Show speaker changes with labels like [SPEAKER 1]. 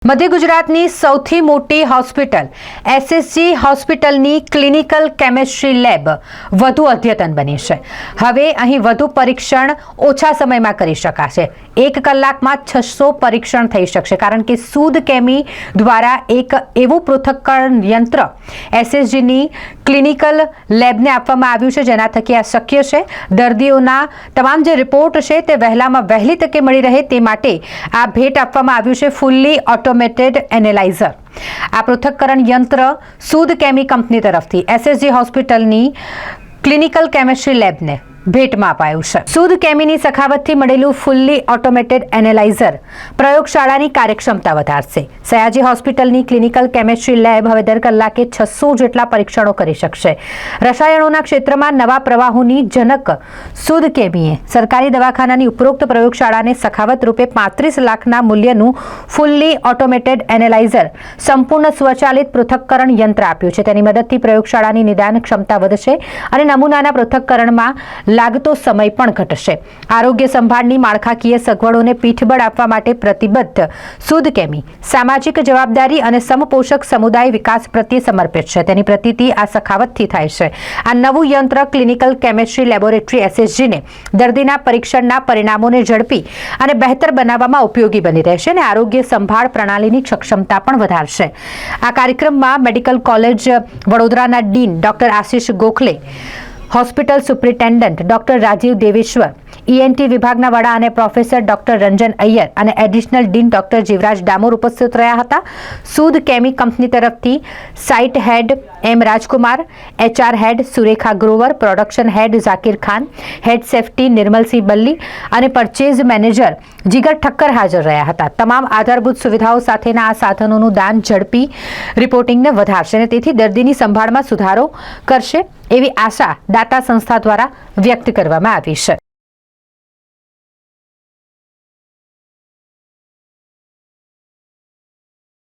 [SPEAKER 1] મધ્ય ગુજરાતની સૌથી મોટી હોસ્પિટલ એસએસજી હોસ્પિટલની ક્લિનિકલ કેમિસ્ટ્રી લેબ વધુ અદ્યતન બની છે। હવે અહીં વધુ પરીક્ષણ ઓછા સમયમાં કરી શકાશે। 1 કલાકમાં 600 પરીક્ષણ થઈ શકશે, કારણ કે સૂદ કેમી દ્વારા એક એવું પૃથક્કરણ યંત્ર એસએસજીની ક્લિનિકલ લેબને આપવામાં આવ્યું છે, જેના થકી આ શક્ય છે। દર્દીઓના તમામ જે રિપોર્ટ છે તે વહેલામાં વહેલી તકે મળી રહે તે માટે આ ભેટ આપવામાં આવ્યું છે ફૂલ્લી ઓટોમેટેડ એનાલાઇઝર। આ પૃથક્કરણ યંત્ર સૂદ કેમી કંપની તરફથી એસએસજી હોસ્પિટલની ક્લિનિકલ કેમિસ્ટ્રી લેબને ભેટમાં અપાયું છે। સૂદ કેમીની સખાવતથી મળેલું ફૂલ્લી ઓટોમેટેડ એનાલાઇઝર પ્રયોગશાળાની કાર્યક્ષમતા વધારશે। સયાજી હોસ્પિટલની ક્લિનિકલ કેમિસ્ટ્રી લેબ હવે દર કલાકે 600 જેટલા પરીક્ષણો કરી શકશે। રસાયણોના ક્ષેત્રમાં નવા પ્રવાહોની જનક સૂદ કેમીએ સરકારી દવાખાનાની ઉપરોક્ત પ્રયોગશાળાને સખાવત રૂપે 35 લાખના મૂલ્યનું ફૂલ્લી ઓટોમેટેડ એનાલાઇઝર સંપૂર્ણ સ્વચાલિત પૃથક્કરણ યંત્ર આપ્યું છે। તેની મદદથી પ્રયોગશાળાની નિદાન ક્ષમતા વધશે અને નમૂનાના પૃથક્કરણમાં લાગતો સમય પણ ઘટશે। આરોગ્ય સંભાળની માળખાકીય સગવડોને પીઠબળ આપવા માટે પ્રતિબદ્ધ સૂદ કેમી સામાજિક જવાબદારી અને સમપોષક સમુદાય વિકાસ પ્રત્યે સમર્પિત છે। તેની પ્રતીતિ આ સખાવતથી થાય છે। આ નવું યંત્ર ક્લિનિકલ કેમિસ્ટ્રી લેબોરેટરી એસએસજીને દર્દીના પરીક્ષણના પરિણામોને ઝડપી અને બહેતર બનાવવામાં ઉપયોગી બની રહેશે અને આરોગ્ય સંભાળ પ્રણાલીની સક્ષમતા પણ વધારશે। આ કાર્યક્રમમાં મેડિકલ કોલેજ વડોદરાના dean doctor Ashish Gokhale, hospital superintendent doctor Rajiv Deveshwar, ENT વિભાગના વડા અને પ્રોફેસર ડોક્ટર રંજન અય્યર અને additional dean doctor Jivraj Damor ઉપસ્થિત રહ્યા હતા। સૂદ કેમી કંપની તરફથી site head M Rajkumar, HR head Surekha Grover, production head Zakir Khan, head safety Nirmalsinh Balli અને પરચેઝ મેનેજર જીગર ઠક્કર હાજર રહ્યા હતા। તમામ આધારભૂત સુવિધાઓ સાથેના આ સાધનોનું દાન ઝડપી રિપોર્ટિંગને વધારશે અને તેથી દર્દીની સંભાળમાં સુધારો કરશે એવી આશા દાતા સંસ્થા દ્વારા વ્યક્ત કરવામાં આવી છે।